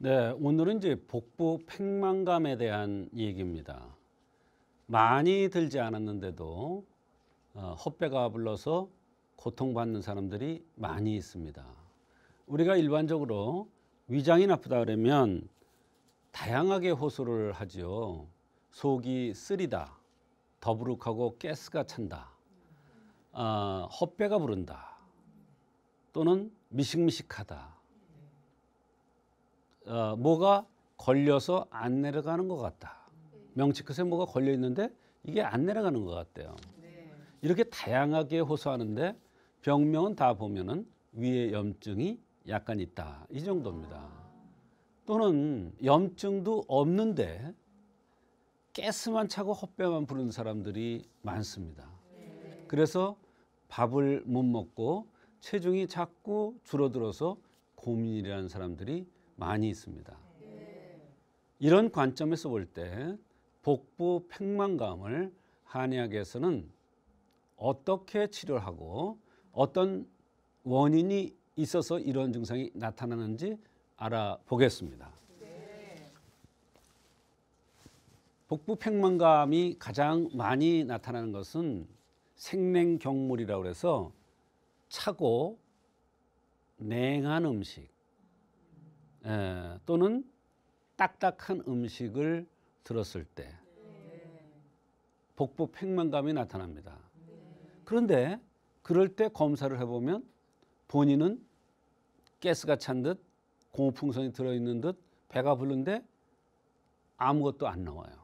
네, 오늘은 이제 복부 팽만감에 대한 얘기입니다. 많이 들지 않았는데도 헛배가 불러서 고통받는 사람들이 많이 있습니다. 우리가 일반적으로 위장이 나쁘다 그러면 다양하게 호소를 하지요. 속이 쓰리다, 더부룩하고 가스가 찬다, 헛배가 부른다, 또는 미식미식하다. 뭐가 걸려서 안 내려가는 것 같다. 명치 끝에 뭐가 걸려 있는데 이게 안 내려가는 것 같대요. 이렇게 다양하게 호소하는데 병명은 다 보면은 위에 염증이 약간 있다. 이 정도입니다. 또는 염증도 없는데 가스만 차고 헛배만 부르는 사람들이 많습니다. 그래서 밥을 못 먹고 체중이 자꾸 줄어들어서 고민이라는 사람들이 많이 있습니다. 이런 관점에서 볼 때 복부 팽만감을 한의학에서는 어떻게 치료하고 어떤 원인이 있어서 이런 증상이 나타나는지 알아보겠습니다. 복부 팽만감이 가장 많이 나타나는 것은 생냉경물이라고 해서 차고 냉한 음식 또는 딱딱한 음식을 들었을 때 복부 팽만감이 나타납니다. 그런데 그럴 때 검사를 해보면 본인은 가스가 찬 듯 고무풍선이 들어있는 듯 배가 부른데 아무것도 안 나와요.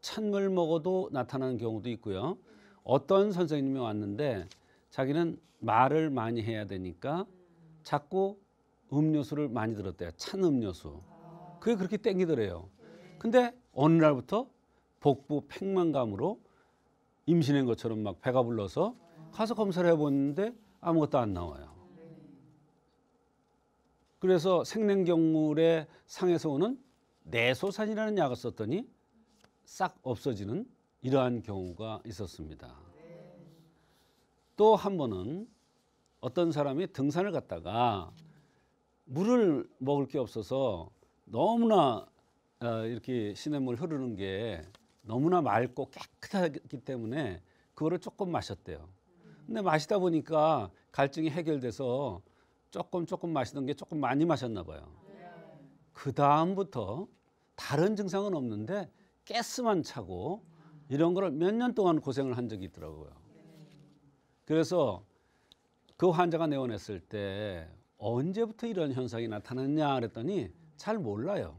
찬물 먹어도 나타나는 경우도 있고요. 어떤 선생님이 왔는데 자기는 말을 많이 해야 되니까 자꾸 음료수를 많이 들었대요. 찬 음료수. 그게 그렇게 땡기더래요. 근데 어느 날부터 복부 팽만감으로 임신한 것처럼 막 배가 불러서 가서 검사를 해봤는데 아무것도 안 나와요. 그래서 생냉경물의 상에서 오는 내소산이라는 약을 썼더니 싹 없어지는 이러한 경우가 있었습니다. 또 한 번은 어떤 사람이 등산을 갔다가 물을 먹을 게 없어서 너무나 이렇게 시냇물 흐르는 게 너무나 맑고 깨끗하기 때문에 그거를 조금 마셨대요. 근데 마시다 보니까 갈증이 해결돼서 조금 마시던 게 조금 많이 마셨나 봐요. 그 다음부터 다른 증상은 없는데 가스만 차고 이런 거를 몇 년 동안 고생을 한 적이 있더라고요. 그래서 그 환자가 내원했을 때 언제부터 이런 현상이 나타났냐 그랬더니 잘 몰라요.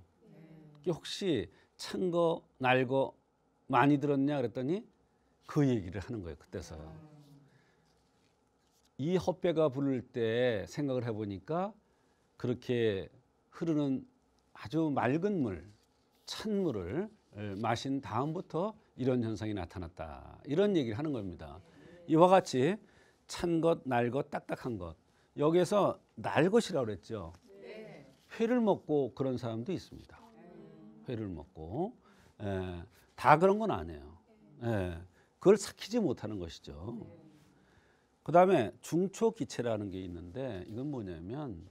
혹시 찬 거, 날 거 많이 들었냐 그랬더니 그 얘기를 하는 거예요. 그때서요. 이 헛배가 부를 때 생각을 해보니까 그렇게 흐르는 아주 맑은 물, 찬물을 마신 다음부터 이런 현상이 나타났다. 이런 얘기를 하는 겁니다. 이와 같이 찬 것, 날 것, 딱딱한 것. 여기에서 날 것이라고 그랬죠. 회를 먹고 그런 사람도 있습니다. 회를 먹고. 다 그런 건 아니에요. 그걸 삭히지 못하는 것이죠. 그 다음에 중초기체라는 게 있는데 이건 뭐냐면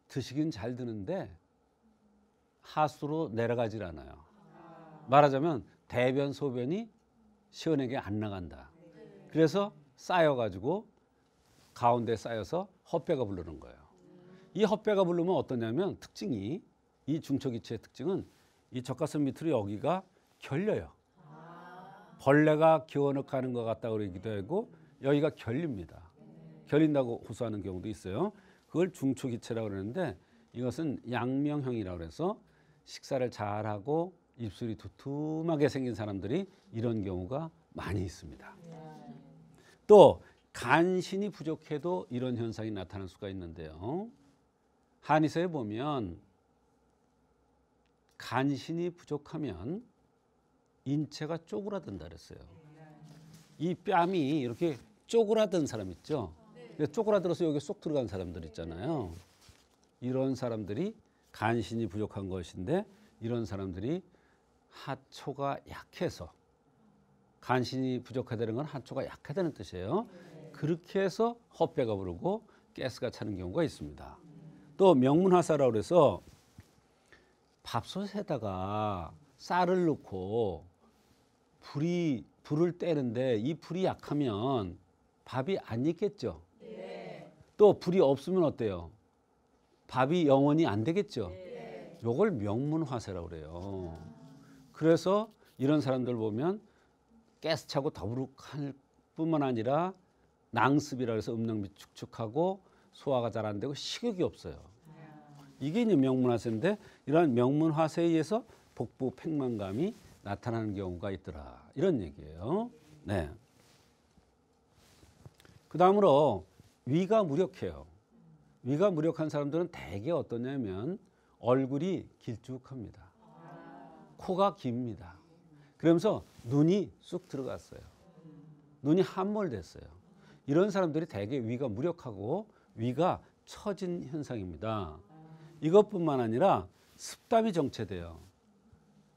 드시긴 잘 드는데 하수로 내려가질 않아요. 말하자면 대변 소변이 시원하게 안 나간다. 그래서 쌓여가지고 가운데 쌓여서 헛배가 부르는 거예요. 이 헛배가 부르면 어떠냐면 특징이 이 중초기체의 특징은 이 젖가슴 밑으로 여기가 결려요. 벌레가 기어넣가는 것 같다고 그러기도 하고 여기가 결립니다. 결린다고 호소하는 경우도 있어요. 그걸 중초기체라고 그러는데 이것은 양명형이라고 해서 식사를 잘하고 입술이 두툼하게 생긴 사람들이 이런 경우가 많이 있습니다. 또 간신이 부족해도 이런 현상이 나타날 수가 있는데요. 한의사에 보면 간신이 부족하면 인체가 쪼그라든다 그랬어요. 이 뺨이 이렇게 쪼그라든 사람 있죠. 쪼그라들어서 여기 쏙 들어간 사람들 있잖아요. 이런 사람들이 간신이 부족한 것인데 이런 사람들이 하초가 약해서 간신이 부족하다는 건 하초가 약하다는 뜻이에요. 그렇게 해서 헛배가 부르고 가스가 차는 경우가 있습니다. 또 명문화사라고 그래서 밥솥에다가 쌀을 넣고 불을 떼는데 이 불이 약하면 밥이 안 익겠죠. 또 불이 없으면 어때요? 밥이 영원히 안 되겠죠. 요걸 명문화세라고 그래요. 그래서 이런 사람들 보면 가스 차고 더부룩할 뿐만 아니라 낭습이라 해서 음낭비 축축하고 소화가 잘 안 되고 식욕이 없어요. 이게 이제 명문화세인데 이런 명문화세에 의해서 복부 팽만감이 나타나는 경우가 있더라. 이런 얘기예요. 네. 그 다음으로 위가 무력해요. 위가 무력한 사람들은 대개 어떠냐면 얼굴이 길쭉합니다. 코가 깁니다. 그러면서 눈이 쑥 들어갔어요. 눈이 함몰됐어요. 이런 사람들이 대개 위가 무력하고 위가 처진 현상입니다. 이것뿐만 아니라 습담이 정체돼요.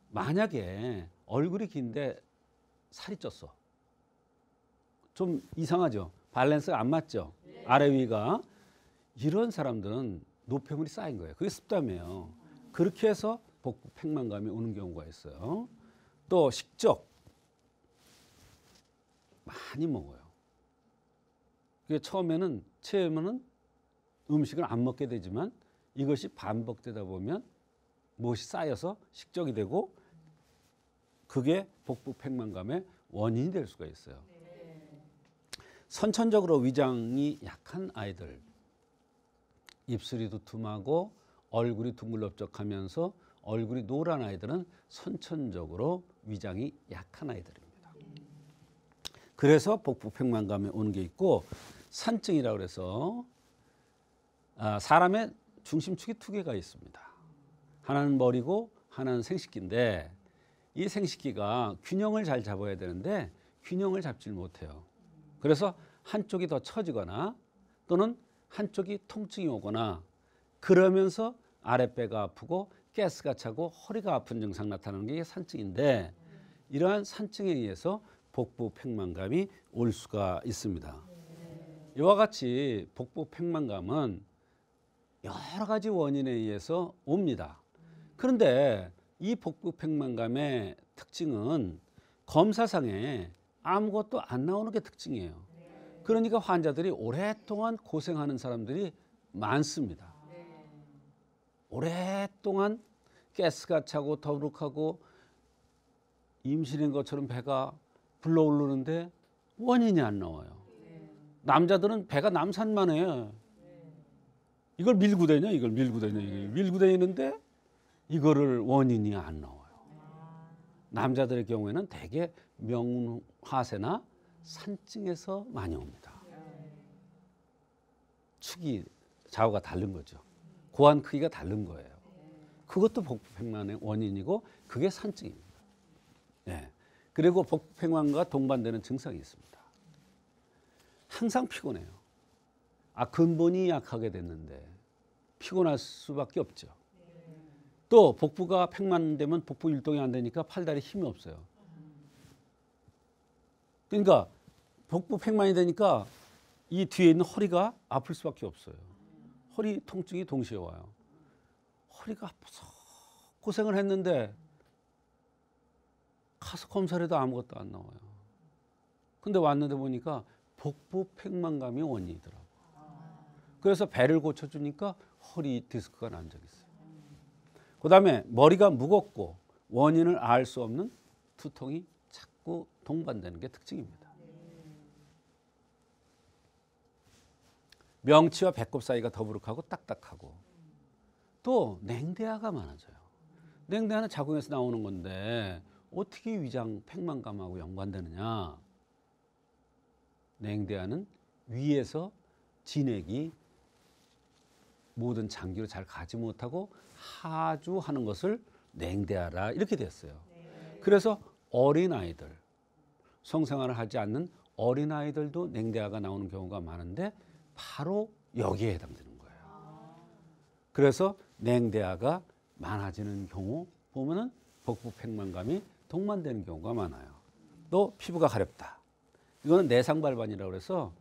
만약에 얼굴이 긴데 살이 쪘어. 좀 이상하죠? 밸런스가 안 맞죠? 아래 위가. 이런 사람들은 노폐물이 쌓인 거예요. 그게 습담이에요. 그렇게 해서 복부 팽만감이 오는 경우가 있어요. 또 식적 많이 먹어요. 그게 처음에는 음식을 안 먹게 되지만 이것이 반복되다 보면 무엇이 쌓여서 식적이 되고 그게 복부 팽만감의 원인이 될 수가 있어요. 선천적으로 위장이 약한 아이들, 입술이 두툼하고 얼굴이 둥글럽적하면서 얼굴이 노란 아이들은 선천적으로 위장이 약한 아이들입니다. 그래서 복부 팽만감에 오는 게 있고 산증이라고 해서 사람의 중심축이 두 개가 있습니다. 하나는 머리고 하나는 생식기인데 이 생식기가 균형을 잘 잡아야 되는데 균형을 잡지 못해요. 그래서 한쪽이 더 처지거나 또는 한쪽이 통증이 오거나 그러면서 아랫배가 아프고 가스가 차고 허리가 아픈 증상 나타나는 게 산증인데 이러한 산증에 의해서 복부 팽만감이 올 수가 있습니다. 이와 같이 복부 팽만감은 여러 가지 원인에 의해서 옵니다. 그런데 이 복부 팽만감의 특징은 검사상에 아무것도 안 나오는 게 특징이에요. 그러니까 환자들이 오랫동안 고생하는 사람들이 많습니다. 오랫동안 가스가 차고 더부룩하고 임신인 것처럼 배가 불러오르는데 원인이 안 나와요. 남자들은 배가 남산만 해요. 이걸 밀고 다녀, 이걸 밀고 다니는데 이거를 원인이 안 나와요. 남자들의 경우에는 대개 명화세나 산증에서 많이 옵니다. 축이 좌우가 다른 거죠. 고환 크기가 다른 거예요. 그것도 복부 팽만의 원인이고 그게 산증입니다. 네. 그리고 복부 팽만과 동반되는 증상이 있습니다. 항상 피곤해요. 근본이 약하게 됐는데 피곤할 수밖에 없죠. 또 복부가 팽만되면 복부 율동이 안 되니까 팔다리 힘이 없어요. 그러니까 복부 팽만이 되니까 이 뒤에 있는 허리가 아플 수밖에 없어요. 허리 통증이 동시에 와요. 허리가 아파서 고생을 했는데 가서 검사를 해도 아무것도 안 나와요. 근데 왔는데 보니까 복부 팽만감이 원인이더라고요. 그래서 배를 고쳐주니까 허리 디스크가 난 적이 있어요. 그 다음에 머리가 무겁고 원인을 알 수 없는 두통이 자꾸 동반되는 게 특징입니다. 명치와 배꼽 사이가 더부룩하고 딱딱하고 또 냉대화가 많아져요. 냉대화는 자궁에서 나오는 건데 어떻게 위장 팽만감하고 연관되느냐. 냉대화는 위에서 진액이 모든 장기로 잘 가지 못하고 하주하는 것을 냉대화라 이렇게 됐어요. 그래서 어린아이들, 성생활을 하지 않는 어린아이들도 냉대화가 나오는 경우가 많은데 바로 여기에 해당되는 거예요. 그래서 냉대화가 많아지는 경우 보면은 복부 팽만감이 동반되는 경우가 많아요. 또 피부가 가렵다. 이거는 내상발반이라고 해서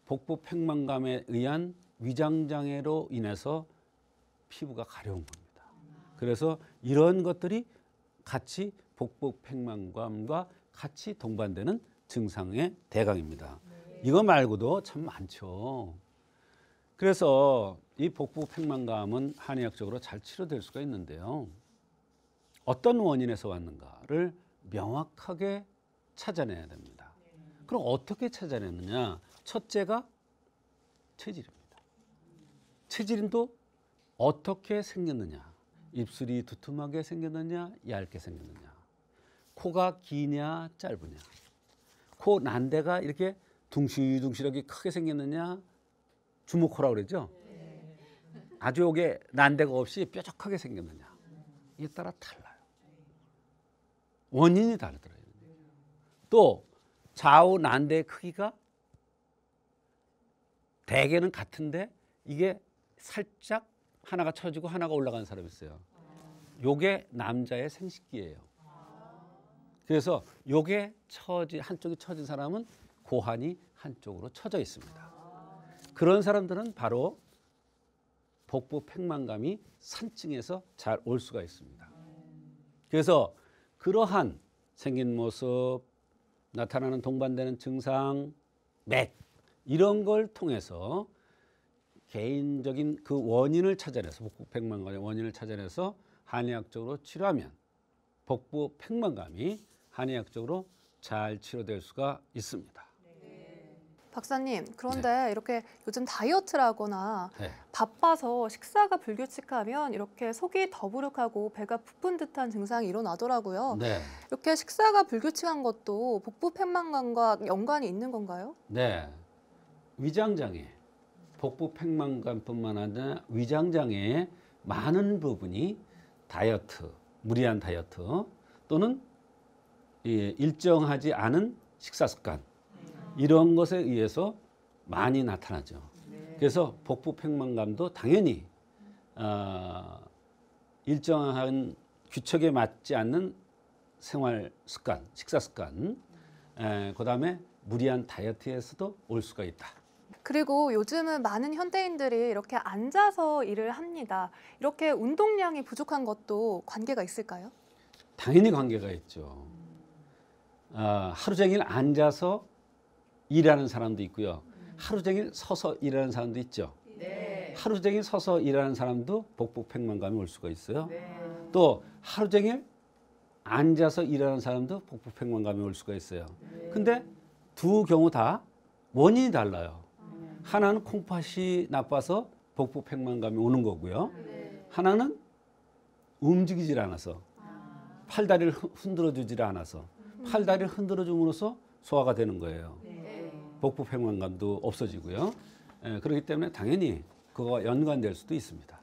복부 팽만감에 의한 위장장애로 인해서 피부가 가려운 겁니다. 그래서 이런 것들이 같이 복부 팽만감과 같이 동반되는 증상의 대강입니다. 이거 말고도 참 많죠. 그래서 이 복부 팽만감은 한의학적으로 잘 치료될 수가 있는데요. 어떤 원인에서 왔는가를 명확하게 찾아내야 됩니다. 그럼 어떻게 찾아내느냐? 첫째가 체질입니다. 체질도 어떻게 생겼느냐? 입술이 두툼하게 생겼느냐? 얇게 생겼느냐? 코가 기냐? 짧으냐? 코 난대가 이렇게 둥실둥실하게 크게 생겼느냐? 주먹코라고 그러죠? 아주 요게 난데가 없이 뾰족하게 생겼느냐? 이에 따라 달라요. 원인이 다르더라고요. 또 좌우 난대의 크기가 대개는 같은데 이게 살짝 하나가 처지고 하나가 올라가는 사람이 있어요. 요게 남자의 생식기예요. 그래서 요게 한쪽이 처진 사람은 고환이 한쪽으로 처져 있습니다. 그런 사람들은 바로 복부 팽만감이 산증에서 잘 올 수가 있습니다. 그래서 그러한 생긴 모습, 나타나는 동반되는 증상, 맥 이런 걸 통해서 개인적인 그 원인을 찾아내서 복부 팽만감의 원인을 찾아내서 한의학적으로 치료하면 복부 팽만감이 한의학적으로 잘 치료될 수가 있습니다. 박사님, 그런데 이렇게 요즘 다이어트를 하거나 네. 바빠서 식사가 불규칙하면 이렇게 속이 더부룩하고 배가 부푼 듯한 증상이 일어나더라고요. 네. 이렇게 식사가 불규칙한 것도 복부 팽만감과 연관이 있는 건가요? 네. 위장장애, 복부 팽만감뿐만 아니라 위장장애의 많은 부분이 다이어트, 무리한 다이어트 또는 일정하지 않은 식사 습관 이런 것에 의해서 많이 나타나죠. 그래서 복부 팽만감도 당연히 일정한 규칙에 맞지 않는 생활 습관, 식사 습관, 그다음에 무리한 다이어트에서도 올 수가 있다. 그리고 요즘은 많은 현대인들이 이렇게 앉아서 일을 합니다. 이렇게 운동량이 부족한 것도 관계가 있을까요? 당연히 관계가 있죠. 하루 종일 앉아서 일하는 사람도 있고요. 하루 종일 서서 일하는 사람도 있죠. 네. 하루 종일 서서 일하는 사람도 복부 팽만감이 올 수가 있어요. 네. 또 하루 종일 앉아서 일하는 사람도 복부 팽만감이 올 수가 있어요. 근데 두 경우 다 원인이 달라요. 하나는 콩팥이 나빠서 복부 팽만감이 오는 거고요. 하나는 움직이질 않아서 팔다리를 흔들어 주질 않아서 팔다리를 흔들어 줌으로써 소화가 되는 거예요. 복부 팽만감도 없어지고요. 그렇기 때문에 당연히 그거와 연관될 수도 있습니다.